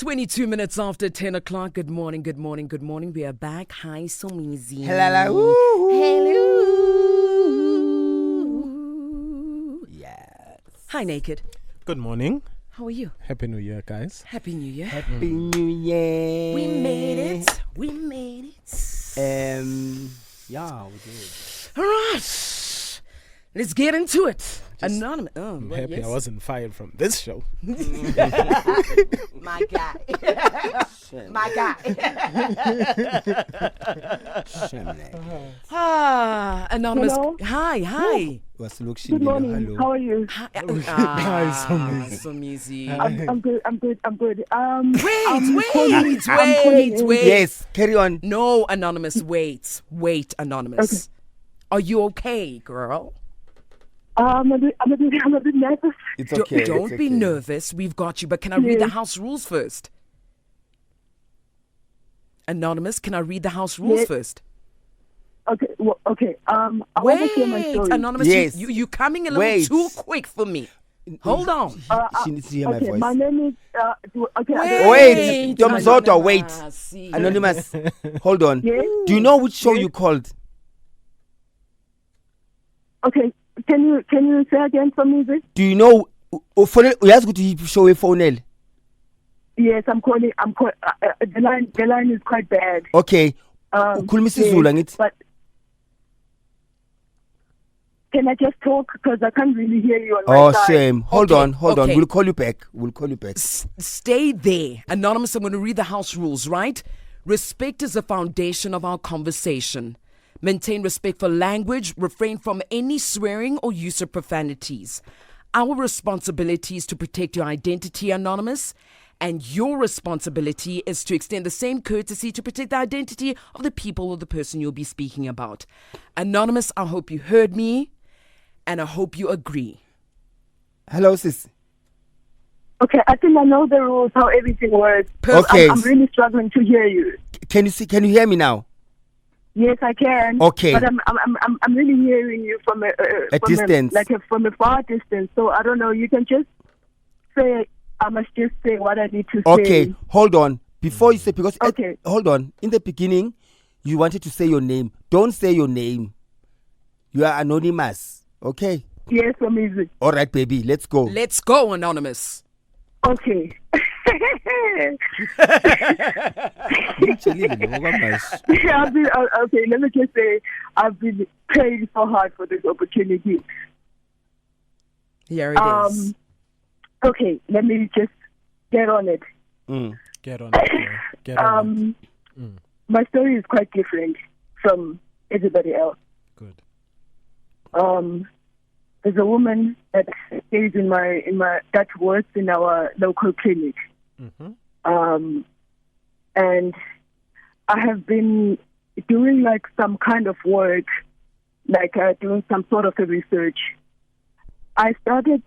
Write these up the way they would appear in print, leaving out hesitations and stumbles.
22 minutes after 10 o'clock. Good morning, good morning, good morning. We are back. Hi, Somizi. Hello. Hello. Yes. Hi, Naked. Good morning. How are you? Happy New Year, guys. Happy New Year. Happy New Year. We made it. We made it. Yeah, we did. All right. Let's get into it. Anonymous. I'm happy I wasn't fired from this show. My guy. My guy. Anonymous. Hello? Hi. Good morning. How are you? Hi, Somizi. I'm good. I'm good. Wait. Yes, carry on. No, Anonymous. Wait, Anonymous. Okay. Are you okay, girl? I'm a bit nervous. It's okay. Don't it's be okay. nervous. We've got you. But can I read the Yes. house rules first? Anonymous, can I read the house rules Yes. first? Okay. Well, okay. I want to share my Wait, story. Anonymous, Yes. you coming a little Wait. too quick for me. Hold on. She needs to hear my Okay. voice. My name is. Wait, Tom Zoto, wait. See. Anonymous, hold on. Yes. Do you know which show Yes. you called? Okay. Can you say again for me, this? Do you know? Yes, go to show a phone. Yes, I'm calling. The line is quite bad. Okay. Ukhuluma isiZulu angithi. But can I just talk because I can't really hear you on my Oh, side. shame. Hold Okay, on. okay. We'll call you back. Stay there. Anonymous, I'm going to read the house rules, right? Respect is the foundation of our conversation. Maintain respect for language. Refrain from any swearing or use of profanities. Our responsibility is to protect your identity, Anonymous. And your responsibility is to extend the same courtesy to protect the identity of the people or the person you'll be speaking about. Anonymous, I hope you heard me. And I hope you agree. Hello, sis. Okay, I think I know the rules, how everything works. Okay. I'm really struggling to hear you. Can you hear me now? Yes, I can. Okay. But I'm really hearing you from a distance. From a far distance. So I don't know. You can just say. I must just say what I need to say. Okay, hold on. Before you say, because Okay. hold on. In the beginning, you wanted to say your name. Don't say your name. You are anonymous. Okay. Yes, amazing. All right, baby. Let's go. Let's go, Anonymous. Okay. Okay, let me just say I've been praying so hard for this opportunity. Here it is. Okay, let me just get on it. Get on it. girl. Get on it. My story is quite different from everybody else. Good. There's a woman that stays in my that works in our local clinic. Mm-hmm. And I have been doing like some kind of work, like doing some sort of a research. I did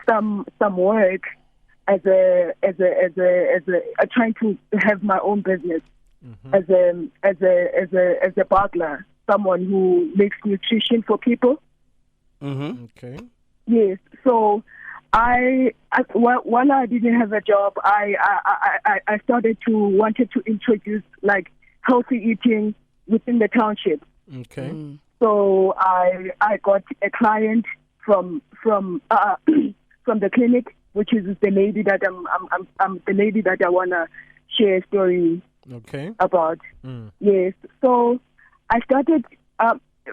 some work as a trying to have my own business. Mm-hmm. as a butler, someone who makes nutrition for people. Mm-hmm. Okay. Yes. So while I didn't have a job, I wanted to introduce like healthy eating within the township. Okay. So I got a client from the clinic, which is the lady that I'm the lady that I wanna share a story Okay. about. Yes. So I started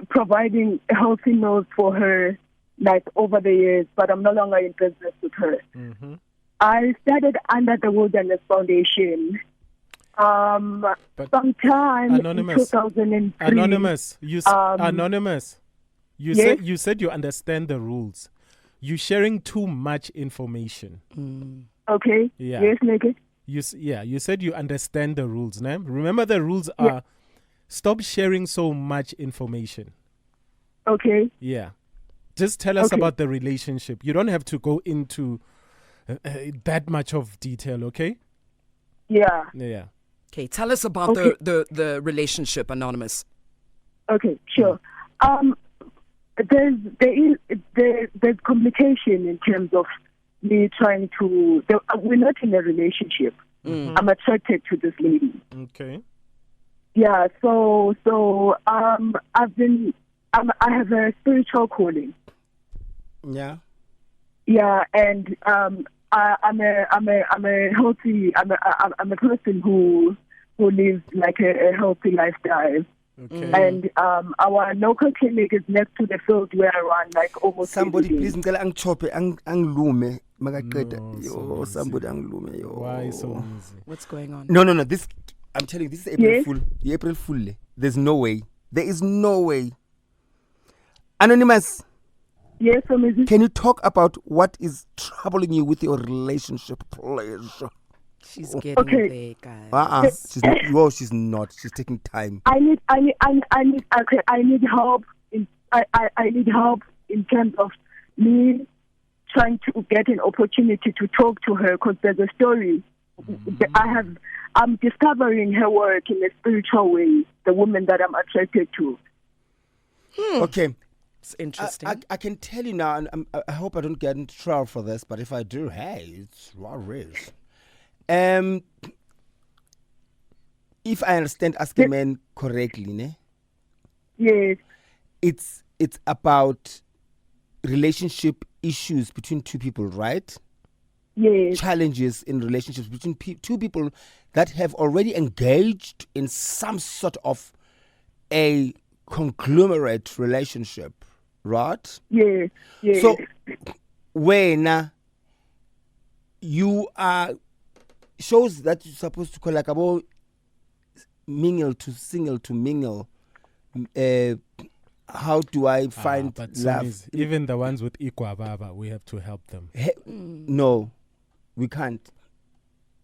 providing healthy meals for her, like over the years, but I'm no longer in business with her. Mm-hmm. I started under the Wilderness Foundation. But Sometime Anonymous. in 2003. Anonymous. Anonymous. Yes? You said you understand the rules. You're sharing too much information. Okay. Yeah. Yes, Naked. You said you understand the rules, né? Remember the rules are stop sharing so much information. Okay. Yeah. Just tell us Okay. about the relationship. You don't have to go into that much of detail, okay? Yeah. Yeah. Okay, tell us about the relationship, Anonymous. Okay, sure. there's complication in terms of me trying to. We're not in a relationship. I'm attracted to this lady. Okay. Yeah. So I have a spiritual calling. Yeah. Yeah, and I'm a person who lives like a healthy lifestyle. Okay. And our local clinic is next to the field where I run like almost Somebody every day. please ngicela angichophe anglume makaqeda. No, Yo, so somebody anglume yo. Why so easy? What's going on? No. This I'm telling you, this is April Yes? Fool. The April Fool. There's no way. There is no way. Anonymous, Yes, so Mrs. can you talk about what is troubling you with your relationship, please? She's getting Okay. there, guys. She's not. She's taking time. I need help I need help in terms of me trying to get an opportunity to talk to her, because there's a story I'm discovering her work in a spiritual way, the woman that I'm attracted to. Okay. It's interesting. I can tell you now, and I hope I don't get into trouble for this, but if I do, hey, it's what it is. If I understand Ask a Man correctly, ne? Yes, It's about relationship issues between two people, right? yes, Challenges in relationships between two people that have already engaged in some sort of a conglomerate relationship, right? yes, yes. So when you are shows that you're supposed to call like about mingle to single to mingle, how do I find But love? Somizi, even the ones with Ikwababa, we have to help them. No, we can't.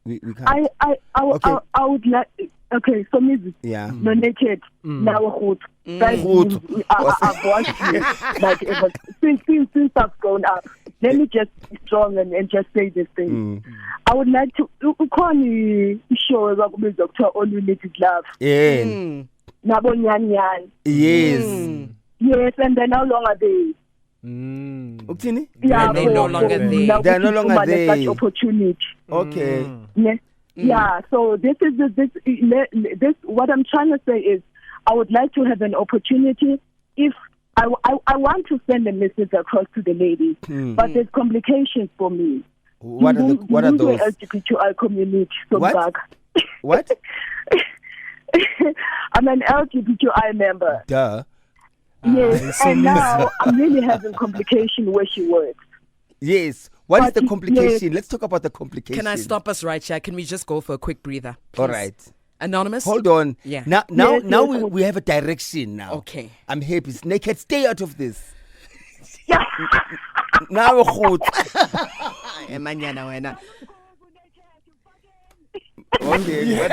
We can't. I would like. Okay, so Mrs. Yeah. No naked. Now good. I've watched you like ever since I've grown up. Let me just be strong and just say this thing. I would like to show Dr. All You Need Is Love. Yeah. Nabo Nyan. Yes. Yes, and then how long are they? Uktini? Yeah, They're no longer there. They are no longer there. Such opportunity. Okay. Yeah. Yeah, so this what I'm trying to say is I would like to have an opportunity. If I want to send a message across to the lady, but there's complications for me. What are those? LGBTQI community. So What? back. What? I'm an LGBTQI member. Duh. Yes, so and now I'm really having complication where she works. Yes. What is But the yes. complication? Let's talk about the complication. Can I stop us right here? Can we just go for a quick breather? All please? right. Anonymous? Hold on. Yeah. Now Yes, we have a direction now. Okay. I'm happy. Naked, stay out of this. Yeah. Now goed. Emanyana wena. Okay.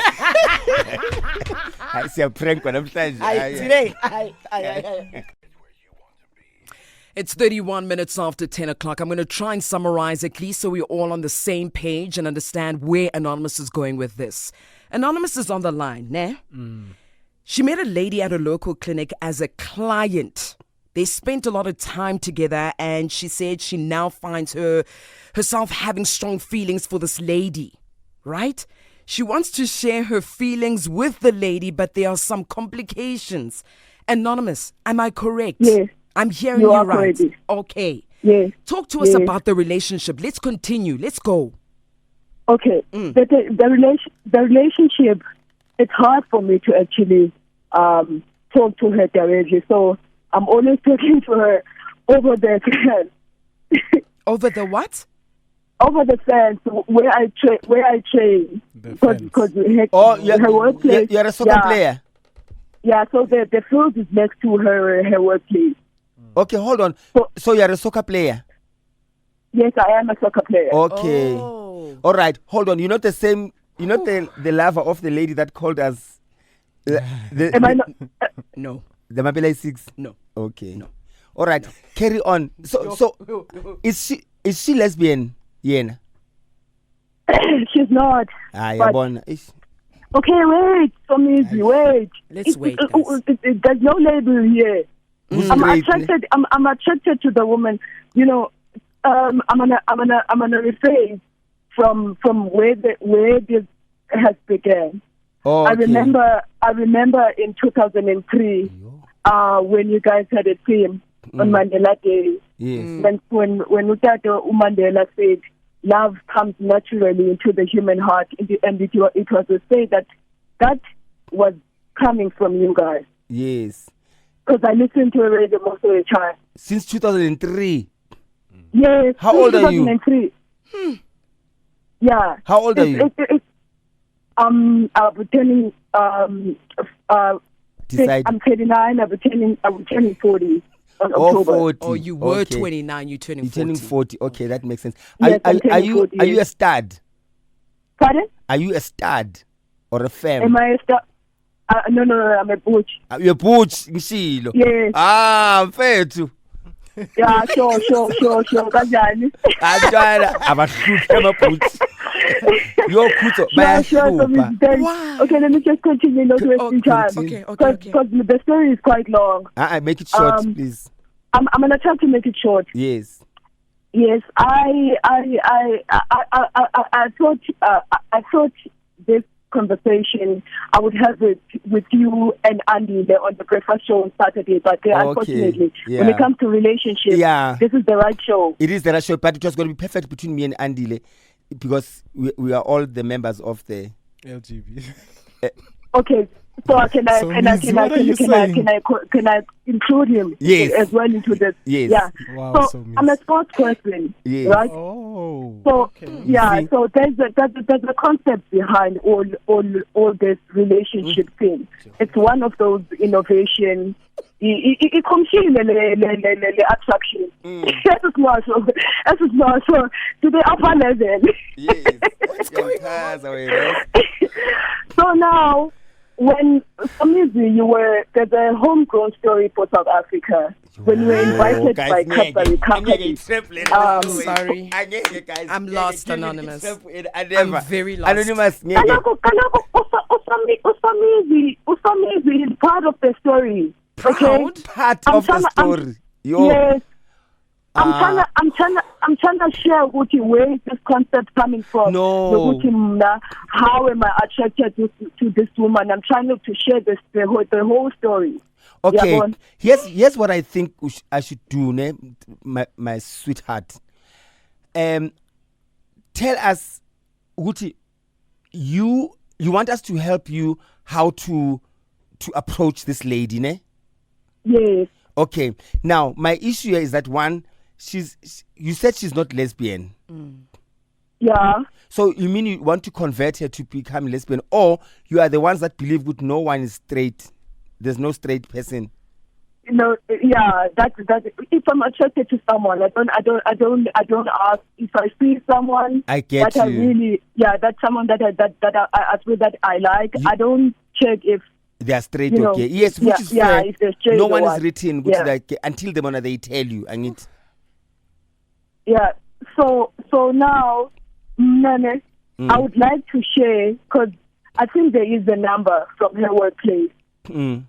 I see a prank on namhlanje. It's 31 minutes after 10 o'clock. I'm going to try and summarize at least so we're all on the same page and understand where Anonymous is going with this. Anonymous is on the line, ne? She met a lady at a local clinic as a client. They spent a lot of time together, and she said she now finds herself having strong feelings for this lady, right? She wants to share her feelings with the lady, but there are some complications. Anonymous, am I correct? Yes. I'm hearing You you are right. correct. Okay. Yes. Talk to us Yes. about the relationship. Let's continue. Let's go. Okay. The relationship, it's hard for me to actually talk to her directly. So I'm always talking to her over the fence. Over the what? Over the fence where I train. The Because Oh, her workplace. you're a soccer player. Yeah, so the field is next to her workplace. Okay, hold on. So you're a soccer player. Yes, I am a soccer player. Okay. Oh. All right. Hold on. You're not the same. You're not the lover of the lady that called us. Am I not? No. The Mabele 6. No. Okay. No. All right. Carry on. So is she lesbian? Yeah. She's not. Ah, But- yabona. Okay, wait. So easy. Wait. Let's wait, guys. There's no label here. Who's I'm straight? attracted. I'm attracted to the woman. You know, I'm gonna rephrase from where this has begun. Oh, I okay. remember in 2003 when you guys had a theme on Mandela Day. Yes. When Utato Mandela said love comes naturally into the human heart, and it was a say that was coming from you guys. Yes. Because I listened to a radio most of the time. Since 2003. Yes. How old are you? 2003. Yeah. How old are you? I'm turning. Decide. I'm 39. I'm turning 40 on Oh, October. 40. Oh, you were Okay. 29, you're turning You're 40. turning 40. Okay, that makes sense. Yes, I'm Are turning you 40, are you a yes. stud Pardon? Are you a stud or a femme? Am I a star? No, I'm a butch. You're butch, ngishilo. Yes. Mfethu. Yeah, sure. Kanjani? Ajala abahluphi amabutch. Yo khutso Sure. So bayahlupha. then, Wow. okay, let me just continue, not wasting time. Okay. Because the story is quite long. Make it short, Um, please. I'm gonna try to make it short. Yes. Yes, I thought this conversation I would have it with you and Andy there on the breakfast show on Saturday, but unfortunately, when yeah. it comes to relationships, Yeah. this is the right show. It is the right show, but it was going to be perfect between me and Andile because we are all the members of the LGB. Okay, so can I So, Miss, what are you saying? include him Yes. as well into this? Yes. Yeah. Wow, So so Miss. I'm a sports person, Yes. right? Oh. So okay. yeah, see? so there's a concept behind all this relationship thing. It's one of those innovations. Ikhomshile le attraction. Esismasho to the upper level. Yes. So now, when Samizi, there's a homegrown story for South Africa. When you were invited by Cadbury Company. Sorry. I'm lost, Anonymous. I'm very lost. Anonymous. Usamizi is part of the story. Okay? Proud? Part I'm of the tryna- story. Yes. I'm trying to share with you where is this concept coming from. No. How am I attracted to this woman? I'm trying to share the whole story. Okay. Yeah, go on. Here's what I think I should do, ne? My sweetheart. Tell us, Guti, you want us to help you how to approach this lady, ne? Yes. Okay. Now, my issue here is that one, you said she's not lesbian. Yeah. So you mean you want to convert her to become lesbian, or you are the ones that believe that no one is straight? There's no straight person. No, yeah, that. If I'm attracted to someone, I don't ask if I see someone. I get that you. I really, that's someone that I feel that I like. I don't check if They are straight, you know, okay. Yes, which is fair. if they're straight No or one what. is written, which Yeah. is like until the moment they tell you. I need. Yeah. So now, Nene, I would like to share because I think there is a number from her workplace, so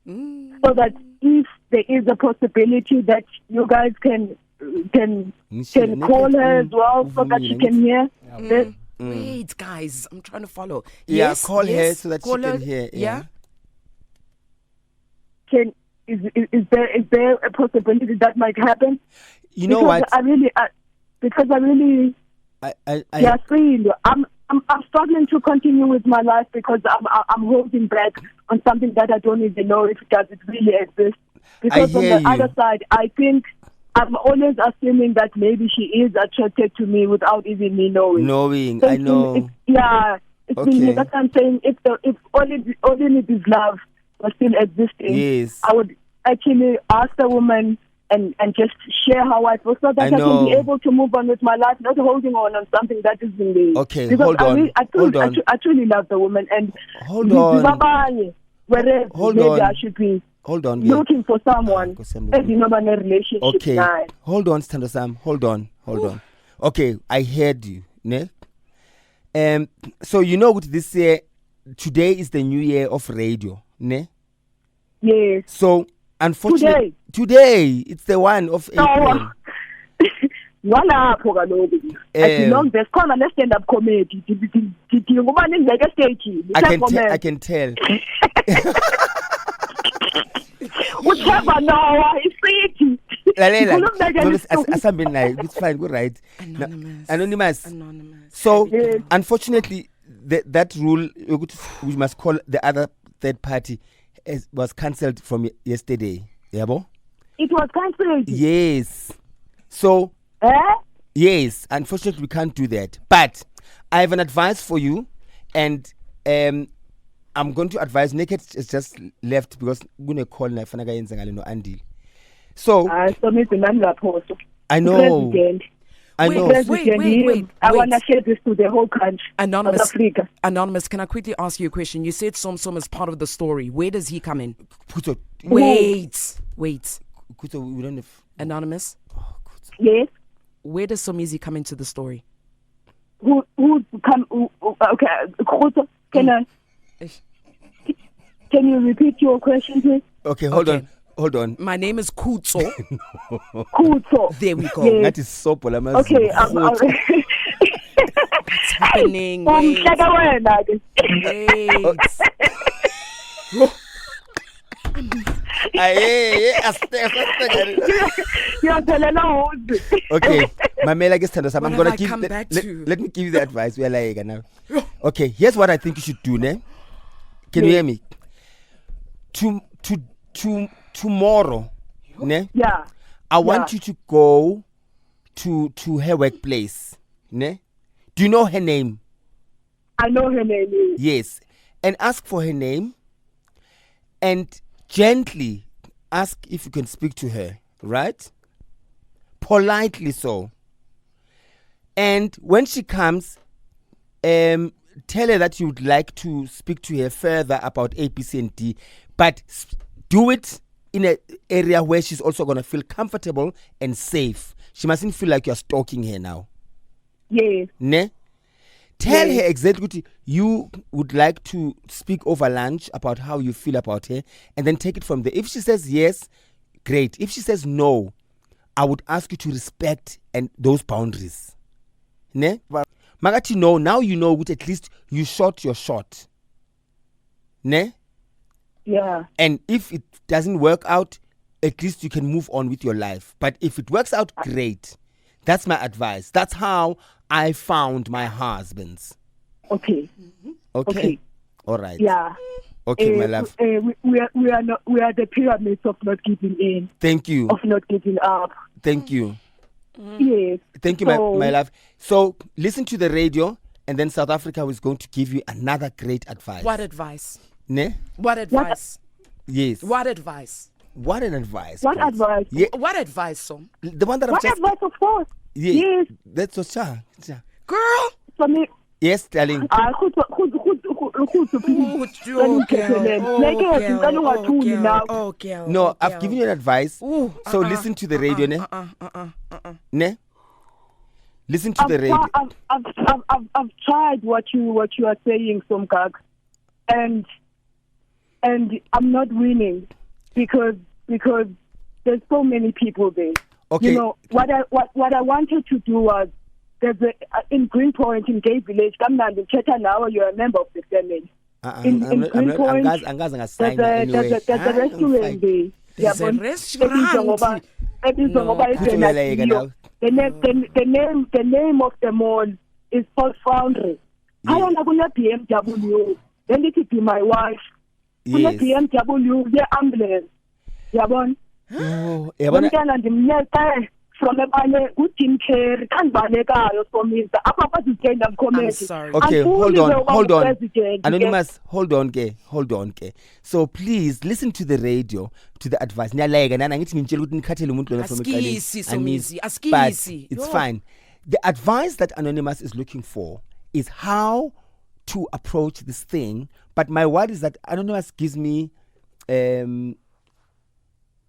that if there is a possibility that you guys can call her as well, so that she can hear. This. Wait, guys, I'm trying to follow. Yeah, Yes, call her yes, so that she call can her. hear. Yeah. Is there a possibility that might happen? You know because what? I really I'm struggling to continue with my life because I'm holding back on something that I don't even know if it really exist. Because on hear the you. other side, I think I'm always assuming that maybe she is attracted to me without even me knowing. Knowing, So I know. It's Okay. been, that's what I'm saying. If only this love was still existing, Yes. I would actually ask the woman and just share how I feel so that I I can know. be able to move on with my life, not holding on something that is in the. Okay, because hold on, hold on. I truly love the woman and Hold on. whereas Hold maybe on. I should be Hold on. Yeah. looking for someone Nkosi yami, as you know in a relationship. Okay. Now. Hold on, Stando Sam. Hold on. Okay, I heard you. Ne? So you know what this year, today is the new year of radio. Ne? Yes. So unfortunately, Today? Today, it's the 1 of So, April. walapho kaloku I belong there khona le stand up comedy ngidinga ngoba ningeke stage I can tell. uthemba nawa isithi Lalela, Ngikubekela no, isithupha. asambe naye, it's fine, good right. Anonymous. Anonymous. So, Yes. unfortunately, that rule we must call the other third party was cancelled from yesterday. Yabo? it was cancelled. Yes. So, yes, unfortunately, we can't do that. But I have an advice for you, and I'm going to advise. Naked is just left because I'm going to call Nafanaga Yenzangalino Andy. So, So Mr. Nangaposo. I know. President. I Wait, know. wait. I want to share this to the whole country. Anonymous. South Africa. Anonymous, can I quickly ask you a question? You said Som is part of the story. Where does he come in? Kuto, Wait. Kuto, we don't have. Anonymous, Yes. where does Somizi come into the story? Who come? Okay. Khuto, Can you repeat your question, please? Okay, Okay. hold on. My name is Kutso. Khuto. There we go. Yes. That is so polemic. Okay. Happening. Wait. Umhleka wena ke. Wait. Ngiyaphelela uzi. Okay, Mamela Gestando, I'm What gonna have I give come back to? let me give you the advice. We are like now. Okay, here's what I think you should do, ne? Can you hear me? Tomorrow, ne? Yeah. I want you to go to her workplace, ne? Do you know her name? I know her name is. Yes. And ask for her name and gently ask if you can speak to her, right? Politely so. And when she comes, tell her that you would like to speak to her further about A, B, C, and D, but do it in an area where she's also going to feel comfortable and safe. She mustn't feel like you're stalking her now. Yes. Ne? Tell her exactly what you would like to speak over lunch about how you feel about her, and then take it from there. If she says yes, great. If she says no, I would ask you to respect and those boundaries. Ne? Magati, no, now you know what, at least you shot your shot. Ne? Yeah. And if it doesn't work out, at least you can move on with your life. But if it works out, great. That's my advice. That's how I found my husbands. Okay. Okay. All right. Yeah. Okay, my love. We are the pyramids of not giving in, Thank you. of not giving up. Thank you. Yes. Thank you, my love. So listen to the radio, and then South Africa is going to give you another great advice. What advice? Ne? What advice? Yes. What advice? What an advice. What please. advice? Yeah, What advice, Som? the one that I've What just. advice, of course? Yeah, Yes. That's so cha. Girl! For me, Yes, darling. Like No, I've given you an advice. Ooh, So listen to the radio, ne? Ne? Listen to the radio. I've tried what you are saying, Somkak, and I'm not winning because there's so many people there. Okay. You know what I wanted to do was in Greenpoint in Gay Village. Come now, now you're a member of the family. I'm not going to sign There's anyway. a restaurant there. There's a restaurant. The name of the mall is called Foundry. I want to go to BMW. Then it be my wife. Yes. BMW, the ambulance. Yabon. Oh, yabona. Umntana ndimnethe from abanye uJim Carrey kandibalekayo somisa apha bazigenda I'm comedy. sorry. Okay, hold on. President, Anonymous, hold on, ke. So please listen to the radio, to the advice. Ngiyalayeka nana ngithi ngintshela ukuthi nikhathele umuntu lona from eqaleni. Askisi, Anisi. Somizi, But askisi. it's Yo. fine. The advice that Anonymous is looking for is how to approach this thing. But my word is that Anonymous gives me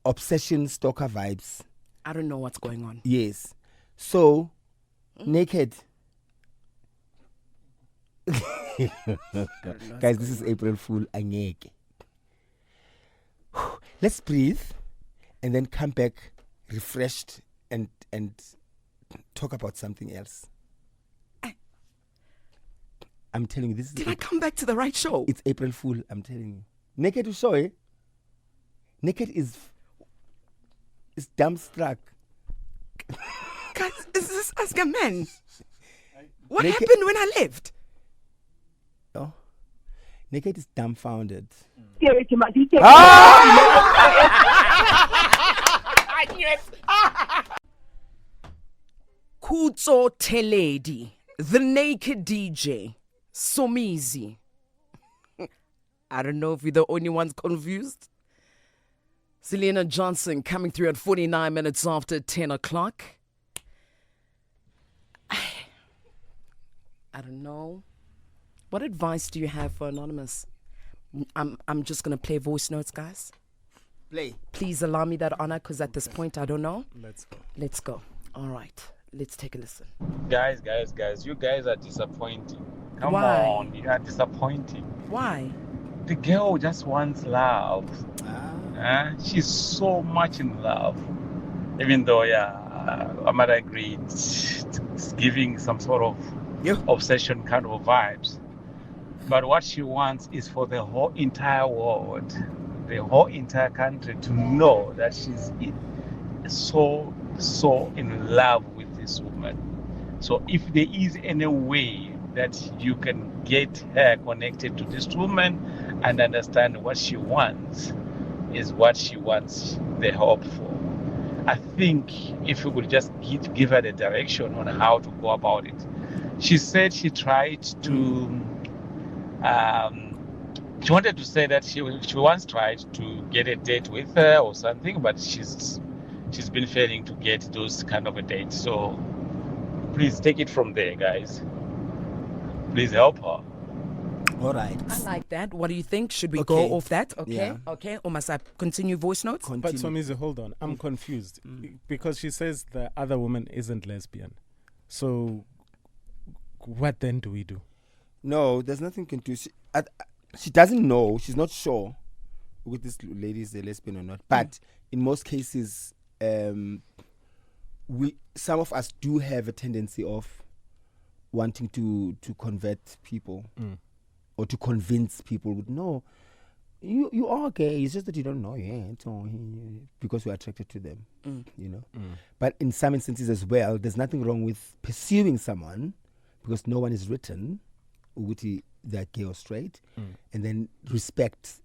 obsession stalker vibes. I don't know what's going on. Yes. So, naked. Guys, this is April Fool. Angeke. Let's breathe and then come back refreshed and talk about something else. I'm telling you, this is. Did I come back to the right show? It's April Fool. I'm telling you. Naked to show, eh? Naked is dumbstruck. Guys, is this Ask a Man? What Naked- happened when I left? Oh, Naked is dumbfounded. Kutso Teledi, the naked DJ, Somizi. I don't know if we're the only ones confused. Selena Johnson coming through at 49 minutes after 10 o'clock. I don't know. What advice do you have for Anonymous? I'm just going to play voice notes, guys. Play. Please allow me that honor, because at this point I don't know. Let's go. Let's go. All right. Let's take a listen. Guys, you guys are disappointing. Come Why? on, you are disappointing. Why? The girl just wants love. She's so much in love. Even though, I might agree, it's giving some sort of obsession kind of vibes. But what she wants is for the whole entire world, the whole entire country to know that she's so in love with this woman. So if there is any way that you can get her connected to this woman and understand what she wants is what she wants the help for. I think if you could just give her the direction on how to go about it. She said she tried to she wanted to say that she once tried to get a date with her or something, but she's been failing to get those kind of a dates. So please take it from there, guys. Please help her. All right. I like that. What do you think? Should we Okay. go off that? Okay. Yeah. Okay. Or must I continue voice notes? But Somizi, hold on. I'm confused because she says the other woman isn't lesbian. So what then do we do? No, there's nothing can do. She doesn't know. She's not sure whether this lady is a lesbian or not. But in most cases, some of us do have a tendency of wanting to convert people or to convince people with no, you are gay. It's just that you don't know yet, because you're attracted to them. You know. But in some instances as well, there's nothing wrong with pursuing someone because no one is written whether they're gay or straight, and then respect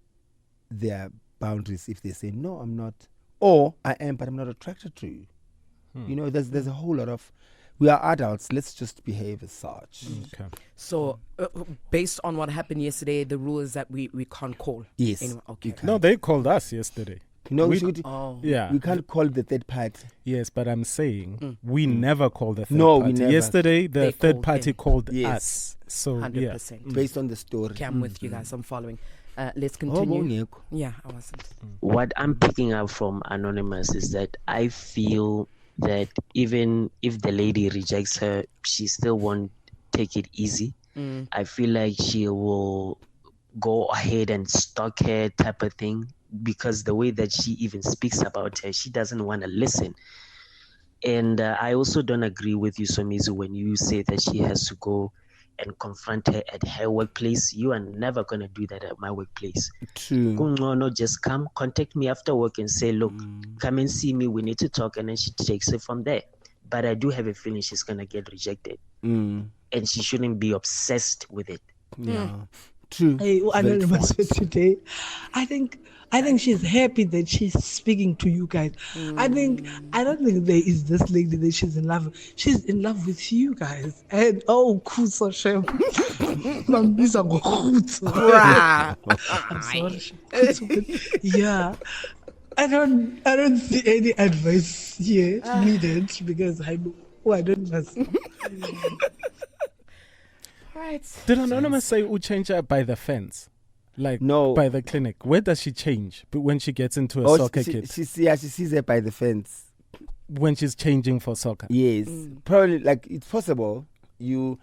their boundaries if they say no, I'm not, or I am, but I'm not attracted to you. You know, there's a whole lot of, we are adults, let's just behave as such. Okay. So, based on what happened yesterday, the rule is that we can't call. Yes. anyone. Okay. You can't. No, they called us yesterday. No, we- Yeah. we can't call the third party. Yes, but I'm saying we never called the third No, we party. never. Yesterday, the They third called party in. called Yes. us. So, 100%. yeah. Based on the story. Okay, I'm with you guys. I'm following. Let's Oh, continue. Bongeko. Yeah, I wasn't. What I'm picking up from Anonymous is that I feel that even if the lady rejects her, she still won't take it easy. I feel like she will go ahead and stalk her type of thing, because the way that she even speaks about her, she doesn't want to listen. And I also don't agree with you, Somizu, when you say that she has to go and confront her at her workplace. You are never going to do that at my workplace. True. Kungcono, just come, contact me after work and say, look, come and see me, we need to talk, and then she takes it from there. But I do have a feeling she's going to get rejected, and she shouldn't be obsessed with it. Yeah. True. Hey, Very Anonymous true. for today. I think she's happy that she's speaking to you guys. I don't think there is this lady that she's in love with. She's in love with you guys. And Kuso Shem. Mambiza ngoKhutso. I'm sorry. Khutso, but yeah. I don't see any advice here needed because I don't know. Right. Did Anonymous say we change her by the fence? Like, No. by the clinic? Where does she change when she gets into a Oh, soccer she kit? she sees her by the fence. When she's changing for soccer? Yes. Probably, like, it's possible. You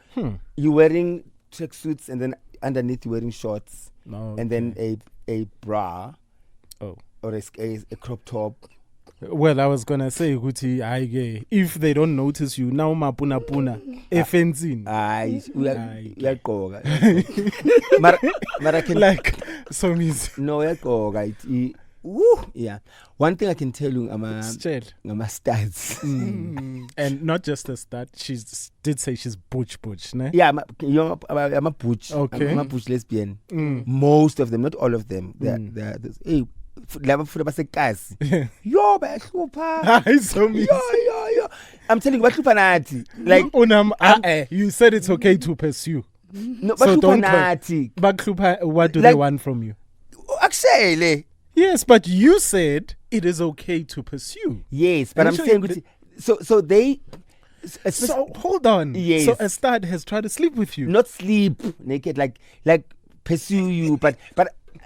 wearing tracksuits and underneath you're wearing shorts, No. and then a bra Oh. or a crop top Well, I was gonna say, Guti, if they don't notice you now, mapuna puna, efenzin. Hayi Hayi. uyaqoka. But I can Like, so means no uyaqoka it. Woo, yeah. One thing I can tell you, I'm Stel. stats. And not just a stat, did say she's butch, ne? Yeah, I'm a butch. Okay. I'm a butch lesbian. Most of them, not all of them. They're hey, laba futhi basegazi. Yo bayahlupha. Hayi, so means. Yo. I'm telling you bahlupha nathi. Like Unam, you said it's okay to pursue. no So bahlupha don't nathi. Baklupha, what do they Like- want from you? Actually, Yes, but you said it is okay to pursue. yes, but Actually, I'm saying so they So hold on. Yes. So a stud has tried to sleep with you. not sleep naked like pursue you, but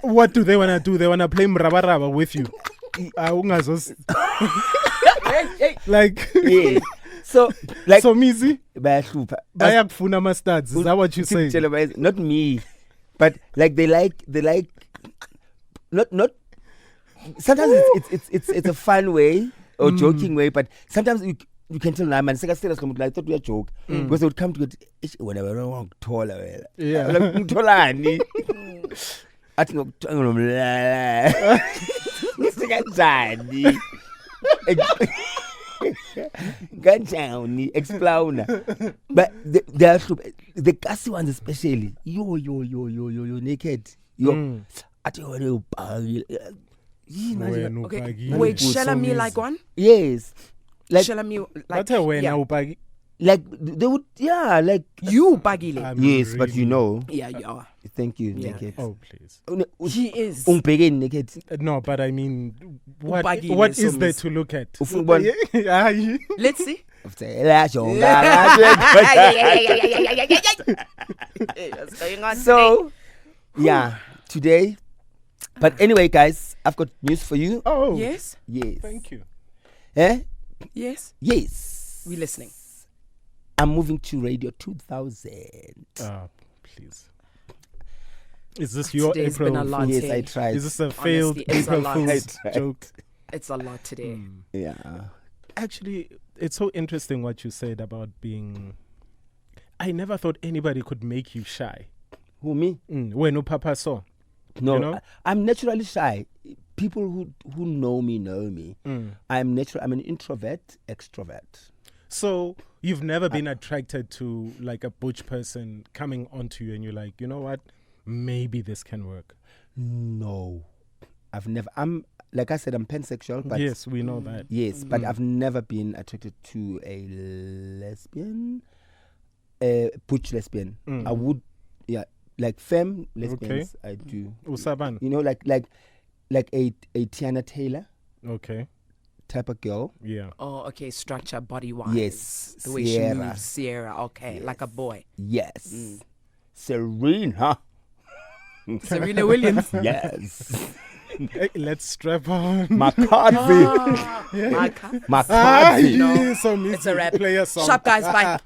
What do they wanna do? They wanna play mrabaraba with you. Like yeah. So like so Mizi, bayahlupha. bayakufuna ama studs. Is that what you say? Not me, but like they like not. Sometimes it's a fun way or joking way, but sometimes you can tell man. I thought we are joke because they would come to it whenever I want taller. Yeah. Like ngitholani. Athi ngomlala. Kanjani? Kanjani? Explain. But they are the gassy ones especially. Yo naked. Yo. Athi wena ubhakile. Wena Okay. upagile. Wait, So shall I me Mizi. like one? Yes. Like Shall I me like That's a wena yeah. upagi. like they would like You bagile. I'm yes, but really- you know. Yeah, you are. Thank you, Yeah. naked. Oh please. He is. Ungibhekeni naked. No, but I mean, what Upagile, is so there Mizi. to look at? Ufuna ukubona? Aye. Let's see. What's going on? So yeah, today. But anyway, guys, I've got news for you. Oh, Yes. Yes. thank you. Eh? Yes. Yes. We listening. I'm moving to Radio 2000. Please. Is this your Today's April been a lot. Yes, Hey. I tried. Is this a failed Honestly, it's a April lot. Fool's I tried. joke? It's a lot today. Yeah. Actually, it's so interesting what you said about being. I never thought anybody could make you shy. Who me? When Papa saw. No, You know? I'm naturally shy. People who know me. I'm an introvert, extrovert. So you've never been attracted to like a butch person coming onto you and you're like, you know what? Maybe this can work. No, I've never. I'm like I said, I'm pansexual, but Yes, we know that. yes, but I've never been attracted to a lesbian, butch lesbian. I would, yeah, like femme lesbians. I do. Usaban. You know, like a Tiana Taylor Okay. type of girl. Yeah. Oh, okay. Structure, body wise. Yes, The way she Sierra. moves, Sierra. Okay, like a boy. Yes, Serena. Serena Williams. Yes, Hey, let's strap on. McCarthy. Maka. McCarthy. You know, so It's a rap. Play a song. Shop guys, bye.